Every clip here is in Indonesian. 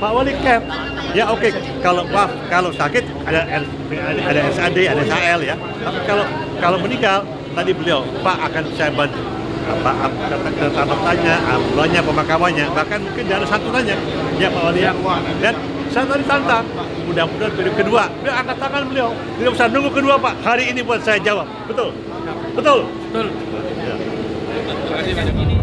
Pak Wali cap. Ya oke, kalau maaf, kalau sakit ada SAD, ada SAL ya. Tapi kalau meninggal, tadi beliau, Pak akan saya bantu. Tanya, ambulannya, pemakamannya, bahkan mungkin ada santunannya. Ya Pak Wali ya. Dan saya tadi tantang, mudah-mudahan periode kedua, beliau angkat tangan beliau. Tidak usah nunggu kedua Pak, hari ini buat saya jawab. Betul? Betul? Betul. Ya. Terima kasih banyak.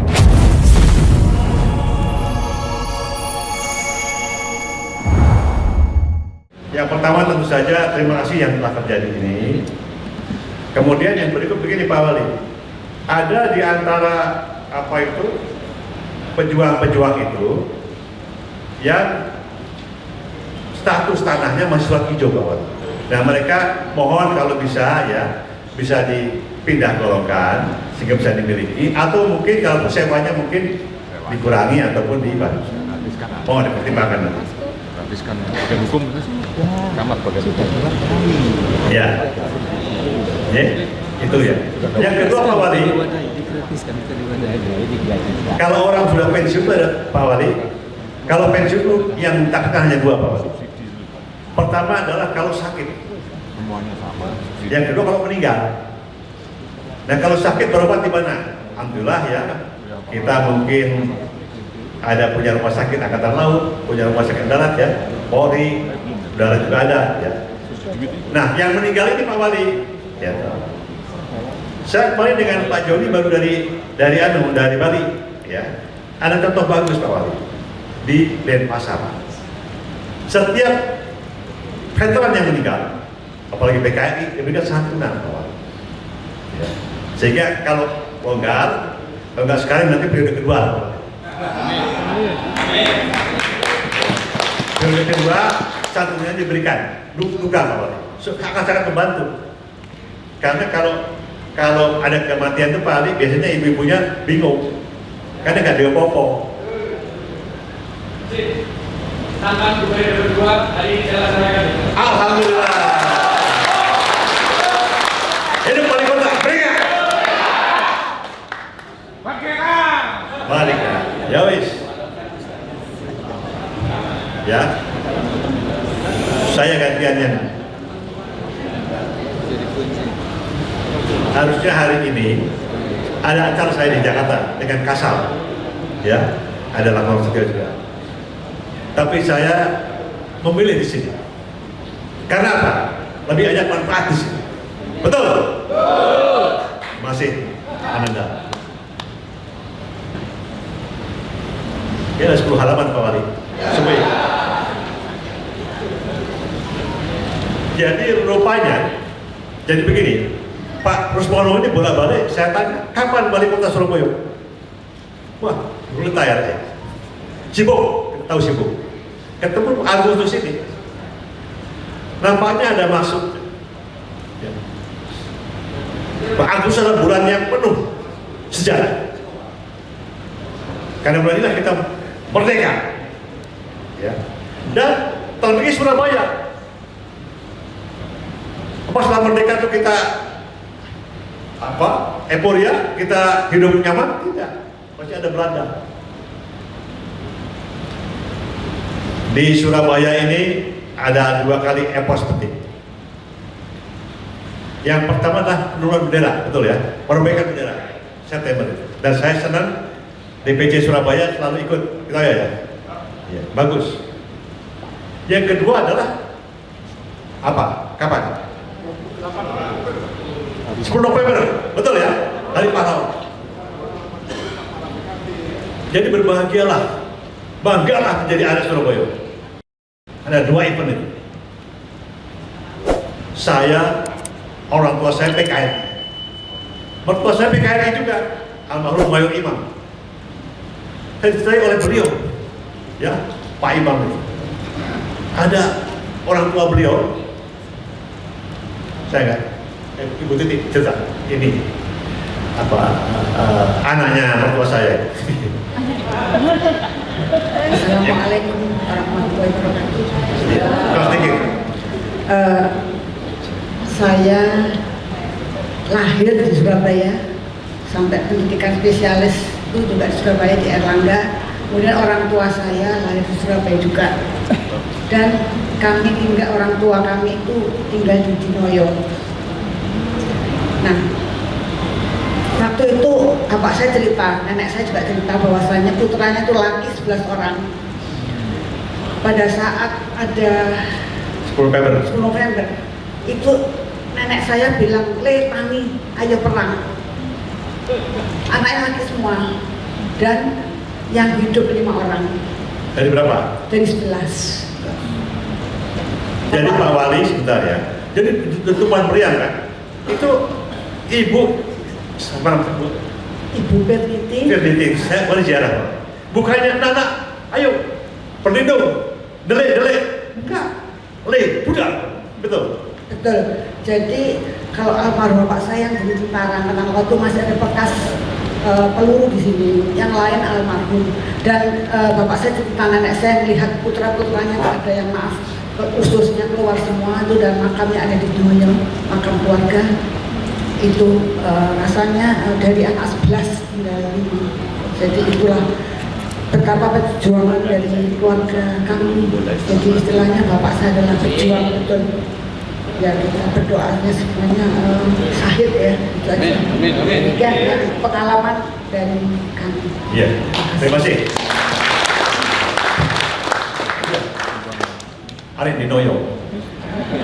Yang pertama tentu saja terima kasih yang telah terjadi ini. Kemudian yang berikut begini Pak Wali, ada di antara pejuang-pejuang itu yang status tanahnya masih surat hijau Pak Wali. Nah mereka mohon kalau bisa ya bisa dipindah golongan sehingga bisa dimiliki, atau mungkin kalau sewanya mungkin dikurangi ataupun dibantu. Mohon dipertimbangkan. Habiskan bagian hukum itu sih. Kamar bagian hukum. Ya. Ya, itu ya. Yang kedua Pak Wali, kalau orang sudah pensiun Pak Wali, kalau pensiun itu yang ditekan hanya dua Pak Wali. Pertama adalah kalau sakit. Semuanya sama. Yang kedua kalau meninggal. Nah kalau sakit berobat di mana? Alhamdulillah ya, kita mungkin ada punya rumah sakit Angkatan Laut, punya rumah sakit darat ya, Polri, darat juga ada ya. Nah yang meninggal ini Pak Wali, ya. Saya kemarin dengan Pak Joni baru dari Bali, ya. Ada contoh bagus Pak Wali di Denpasar. Setiap veteran yang meninggal, apalagi PKI, diberikan santunan Pak Wali. Ya. Sehingga kalau enggak sekarang nanti periode kedua. Periode kedua santunannya diberikan, duka Pak Wali. Akan sangat membantu. Karena kalau ada kematian itu Pak Ali, biasanya ibu-ibunya bingung karena nggak ada apa-apa. Tangan periode kedua hari ini saya laksanakan. Alhamdulillah. Hidup wali kota, berikan. Balik. Ya wis. Ya. Saya gantiannya. Harusnya hari ini ada acara saya di Jakarta dengan Kasal, ya, ada laporan juga. Tapi saya memilih di sini. Karena apa? Lebih banyak manfaat di sini. Betul? Betul. Masih Ananda. Ini ada 10 halaman Pak Wali. Semua. Jadi rupanya, jadi begini. Pak Rusmono ini bolak-balik, saya tanya, kapan balik kota Surabaya? Wah, dulu tayar ya. Sibuk, kita tahu sibuk. Ketemu Agustus ini. Nampaknya ada maksud. Ya. Pak Agustus adalah bulan yang penuh sejarah. Karena bulan inilah kita merdeka. Ya. Dan tahun ini Surabaya. Apa setelah merdeka itu kita euforia, kita hidup nyaman? Tidak, masih ada Belanda. Di Surabaya ini ada 2 kali epos penting. Yang pertama adalah penurunan bendera, betul ya, perbaikan bendera September itu. Dan saya senang DPC Surabaya selalu ikut, kita ya, ya, bagus. Yang kedua adalah apa? Kapan? 10 November, betul ya? Hari pahlawan. Jadi berbahagialah, banggalah menjadi anak Surabaya. Ada 2 event itu. Saya, orang tua saya PKRI. Mertua saya PKRI juga, almarhum Mayor Imam. Saya dicerai oleh beliau, ya, Pak Imam itu. Ada orang tua beliau, saya enggak. Ibu Titi cerita ini anaknya mertua saya. Assalamualaikum warahmatullahi wabarakatuh. Saya lahir di Surabaya, sampai pendidikan spesialis itu juga di Surabaya di Erlangga, Kemudian orang tua saya lahir di Surabaya juga. Dan kami tinggal, orang tua kami itu tinggal di Dinoyo. Nah, waktu itu bapak saya cerita, nenek saya juga cerita bahwasanya putranya itu laki 11 orang. Pada saat ada 10 November itu nenek saya bilang, "Le, Tani, ayo perang." Anaknya laki semua dan yang hidup 5 orang. Dari berapa? Dari 11. Jadi Pak Wali sebentar ya. Jadi Tuan Priang kan? Itu Ibu sama Bu? Ibu Berniti. Berniti, saya boleh ziarah Pak. Bukannya Nana, ayo perlindung, dele, enggak, budak, betul. Betul. Jadi kalau almarhum bapak saya yang jadi tentara, karena waktu masih ada bekas peluru di sini, yang lain almarhum. Dan bapak saya cerita nenek saya melihat putra-putranya ada yang maaf, ususnya keluar semua itu dan makamnya ada di Dinoyo, makam keluarga. Itu rasanya dari anak 11 tinggal 5. Jadi itulah betapa perjuangan dari keluarga kami. Jadi istilahnya bapak saya adalah pejuang betul. Ya kita berdoanya semuanya syahid ya, itu aja. Demikian ya, pengalaman dari kami. Iya, terima kasih. Hari di Noyo.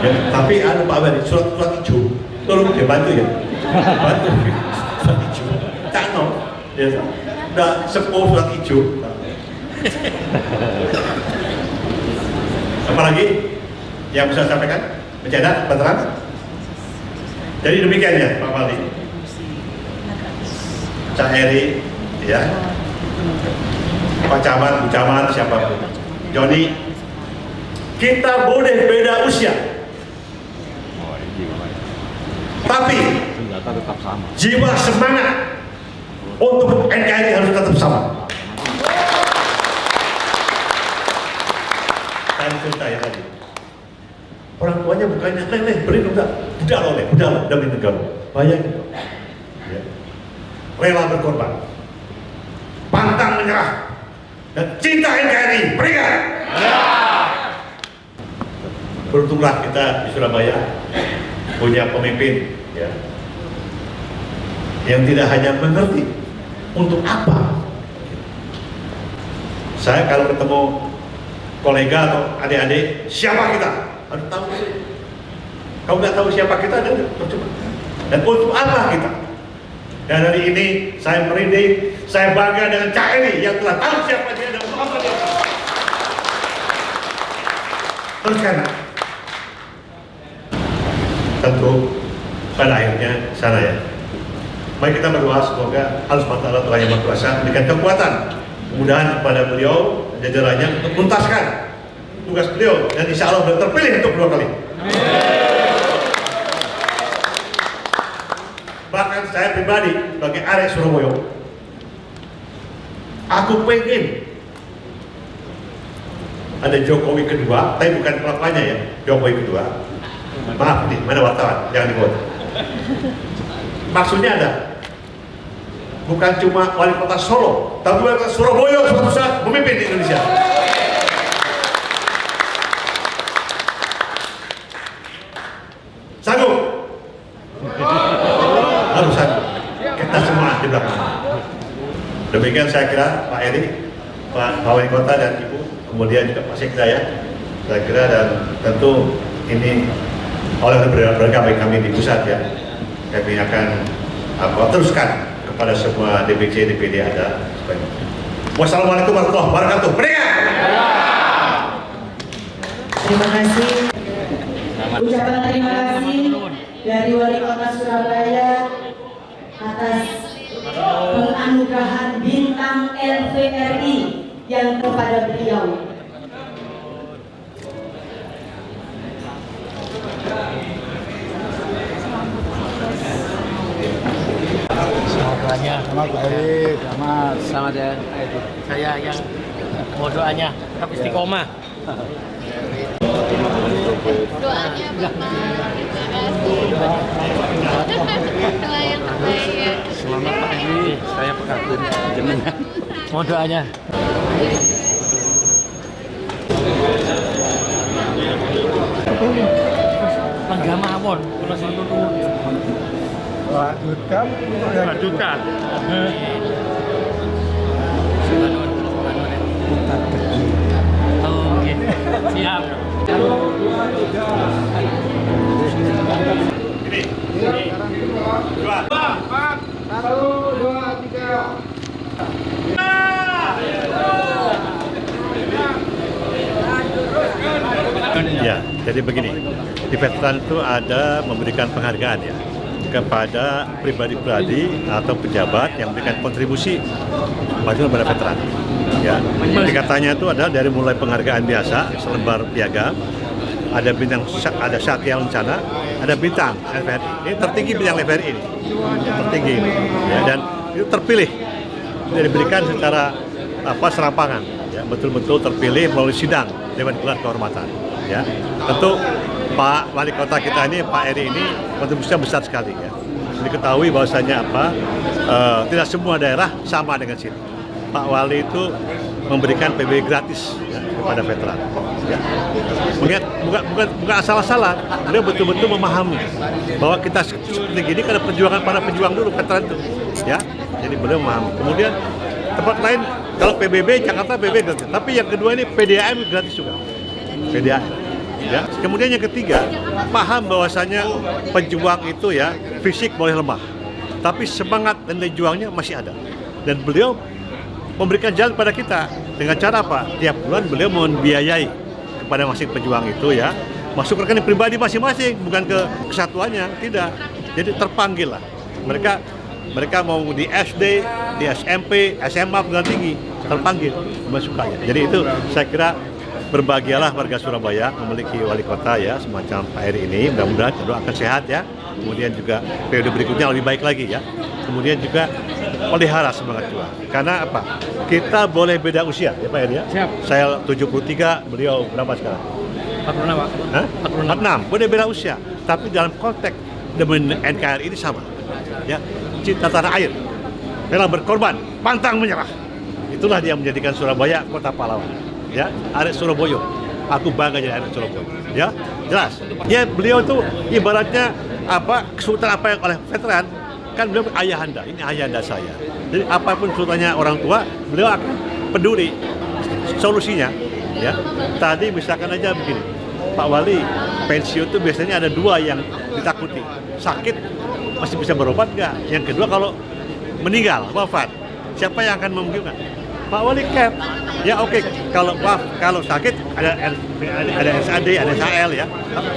Ya, tapi ada Pak Wali, surat hijau, tolong dia bantu ya. Bantu surat hijau. Cano, ya, udah sepuh surat hijau. Apa lagi yang bisa saya sampaikan? Mencatat, Bateran? Jadi demikian ya Pak Wali. Cak Eri, ya, Pak Camat, Bu Camat, siapapun. Joni, kita boleh beda usia, tapi tetap sama. jiwa semangat untuk NKRI harus tetap sama. Saya cerita ya tadi, orang tuanya bukannya beri budak lo demi negara, bayangin, ya. Rela berkorban, pantang menyerah, dan cinta NKRI, berikan. Beruntunglah kita di Surabaya punya pemimpin ya, yang tidak hanya mengerti untuk apa. Saya kalau ketemu kolega atau adik-adik, siapa kita? Harus tahu. Kalau nggak tahu siapa kita, dan percuma. Dan untuk apa kita? Dan hari ini saya merinding, saya bangga dengan Cak Eri yang telah tahu siapa dia dan untuk apa dia. Teruskan. Tentu pada akhirnya sana ya. Mari kita berdoa semoga Allah SWT Tuhan Yang Maha Kuasa memberikan kekuatan, kemudahan kepada beliau dan jajarannya untuk menuntaskan tugas beliau dan insya Allah beliau terpilih untuk 2 kali. Bahkan saya pribadi sebagai arek Surabaya, aku pengen ada Jokowi kedua, tapi bukan kelakuannya ya, Jokowi kedua. Maaf nih, mana wartawan? Jangan dibuat. Maksudnya ada, bukan cuma wali kota Solo, tapi wali kota Surabaya suatu saat memimpin di Indonesia. Sanggup? Harus sanggup. Kita semua di belakang. Demikian saya kira Pak Eri, Pak Wali Kota dan Ibu, kemudian juga Pak Sekda ya. Saya kira dan tentu ini oleh berbagai kami di pusat ya, kami akan teruskan kepada semua DPC, DPD ada. Wassalamualaikum warahmatullahi wabarakatuh. Merdeka! Terima kasih. Ucapan terima kasih dari Wali Kota Surabaya atas penganugerahan bintang LVRI yang kepada beliau. Doanya selamat baik, selamat ya. Saya yang mau doanya tetap istiqomah. Doanya Bapak, terima kasih. Doa yang terbaik. Selamat Pak Eri, saya pekabun jenengan. Mohon doanya. Lenggah mawon, kula sing nuwun. Lanjutkan. Lanjutkan. Oh, oke. Siap. Ini. Dua. Satu, dua, tiga. Ya, jadi begini, di veteran itu ada memberikan penghargaan ya kepada pribadi-pribadi atau pejabat yang memberikan kontribusi maju kepada veteran. Ya, tingkatannya itu adalah dari mulai penghargaan biasa, selembar piagam, ada bintang, ada satya lencana, ada bintang LVRI. Ini tertinggi bintang LVRI ini, tertinggi ini. Ya, dan itu terpilih, tidak diberikan secara serampangan. Ya, betul-betul terpilih melalui sidang Dewan Gelar Kehormatan. Ya, tentu Pak Wali Kota kita ini, Pak Eri ini kontribusinya besar sekali ya. Diketahui bahwasanya tidak semua daerah sama dengan sini. Pak Wali itu memberikan PBB gratis ya, kepada veteran. Ya. Bukan asal-asalan, beliau betul-betul memahami bahwa kita seperti gini karena perjuangan para pejuang dulu veteran itu. Ya, jadi beliau memahami. Kemudian tempat lain kalau PBB Jakarta PBB gratis, tapi yang kedua ini PDAM gratis juga. PDAM. Ya. Kemudian yang ketiga, paham bahwasanya pejuang itu ya fisik boleh lemah, tapi semangat dan daya juangnya masih ada. Dan beliau memberikan jalan pada kita dengan cara apa? Tiap bulan beliau membiayai kepada masing pejuang itu ya, masuk rekening pribadi masing-masing, bukan ke kesatuannya, tidak. Jadi terpanggil lah. Mereka mau di SD, di SMP, SMA perguruan tinggi, terpanggil masukkannya. Jadi itu saya kira berbahagialah warga Surabaya memiliki wali kota ya semacam Pak Eri ini, mudah-mudahan akan sehat ya. Kemudian juga periode berikutnya lebih baik lagi ya. Kemudian juga pelihara semangat juang. Karena apa? Kita boleh beda usia ya Pak Eri ya. Siap. Saya 73, beliau berapa sekarang? 46, Pak. Hah? 46. Boleh beda usia, tapi dalam konteks demi NKRI ini sama. Ya, cinta tanah air, rela berkorban, pantang menyerah. Itulah dia menjadikan Surabaya kota pahlawan. Ya, arek Surabaya. Aku bangga jadi arek Surabaya. Ya, jelas. Ya, beliau itu ibaratnya kesulitan apa yang oleh veteran kan beliau ayahanda. Ini ayahanda saya. Jadi apapun kesulitannya orang tua, beliau akan peduli solusinya. Ya, tadi misalkan aja begini, Pak Wali pensiun itu biasanya ada dua yang ditakuti. Sakit masih bisa berobat nggak? Yang kedua kalau meninggal, wafat, siapa yang akan membimbingkan? Pak Wali care. Ya oke, kalau sakit ada SAD, ada SAL ya. Tapi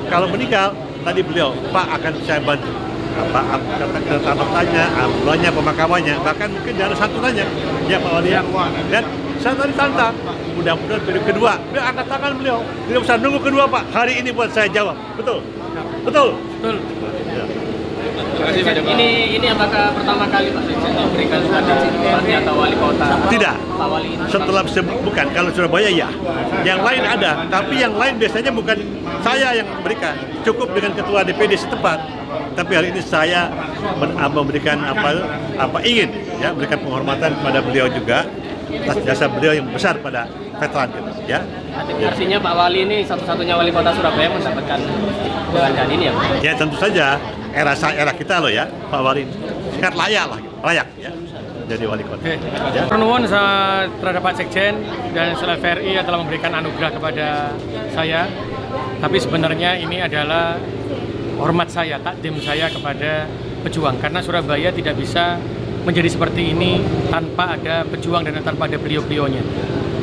kalau meninggal, tadi beliau, Pak akan saya bantu. Kata-katanya, ambulannya, pemakamannya, bahkan mungkin ada santunannya. Ya Pak Wali. Dan saya tadi tantang, mudah-mudahan periode kedua, beliau angkat tangan beliau. Tidak usah nunggu kedua Pak, hari ini buat saya jawab. Betul? Betul? Betul. Ya. Ini apakah pertama kali Pak Sekjen memberikan kepada bupati atau wali kota? Tidak. Pak Wali ini. Setelah bukan, kalau Surabaya ya. Yang lain ada, tapi yang lain biasanya bukan saya yang memberikan. Cukup dengan ketua DPD setempat. Tapi hari ini saya memberikan ingin ya memberikan penghormatan kepada beliau juga atas jasa beliau yang besar pada veteran kita ya. Artinya Pak Wali ini satu-satunya wali kota Surabaya mendapatkan penghargaan ini ya Pak? Ya tentu saja era kita loh ya Pak Wali sangat layak ya jadi wali kota. Ya. Nuwun terhadap Pak Sekjen dan LVRI telah memberikan anugerah kepada saya. Tapi sebenarnya ini adalah hormat saya, takdim saya kepada pejuang. Karena Surabaya tidak bisa menjadi seperti ini tanpa ada pejuang dan tanpa ada beliau-beliaunya.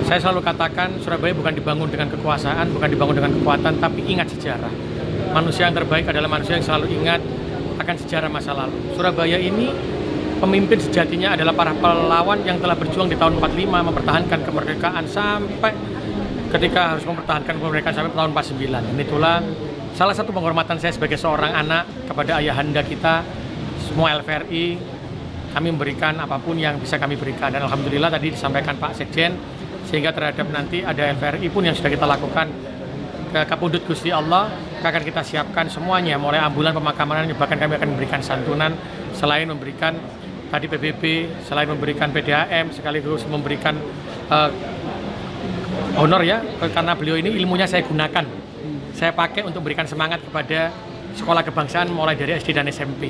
Saya selalu katakan Surabaya bukan dibangun dengan kekuasaan, bukan dibangun dengan kekuatan, tapi ingat sejarah. Manusia yang terbaik adalah manusia yang selalu ingat akan sejarah masa lalu. Surabaya ini pemimpin sejatinya adalah para pahlawan yang telah berjuang di tahun 45 mempertahankan kemerdekaan sampai ketika harus mempertahankan kemerdekaan sampai tahun 49. Dan itulah salah satu penghormatan saya sebagai seorang anak kepada ayahanda kita, semua LVRI, kami memberikan apapun yang bisa kami berikan. Dan alhamdulillah tadi disampaikan Pak Sekjen, sehingga terhadap nanti ada LVRI pun yang sudah kita lakukan ke Kapundhut Gusti Allah akan kita siapkan semuanya, mulai ambulan, pemakaman, bahkan kami akan memberikan santunan selain memberikan tadi PBB, selain memberikan PDAM, sekaligus memberikan honor ya, karena beliau ini ilmunya saya gunakan, saya pakai untuk memberikan semangat kepada sekolah kebangsaan mulai dari SD dan SMP,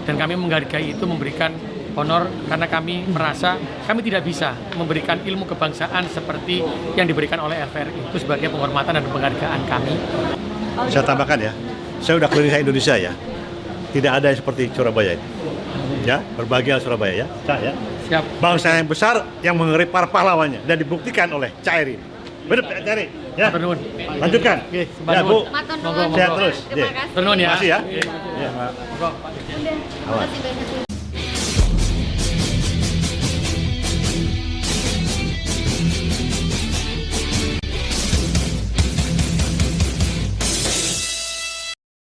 dan kami menghargai itu, memberikan honor karena kami merasa kami tidak bisa memberikan ilmu kebangsaan seperti yang diberikan oleh LVRI. Itu sebagai penghormatan dan penghargaan kami. Saya tambahkan ya, saya udah keliling Indonesia ya, tidak ada yang seperti Surabaya ini. Ya, berbahagia Surabaya ya. Ya. Siap. Bangsa yang besar yang mengerik para pahlawannya dan dibuktikan oleh Cairi. Benar Pak Cairi? Ya. Matur nuwun. Lanjutkan. Ya Bu. Matur Sehat terus. Terima kasih. Terima kasih ya. Iya. Ya. Udah. Terima kasih banyak.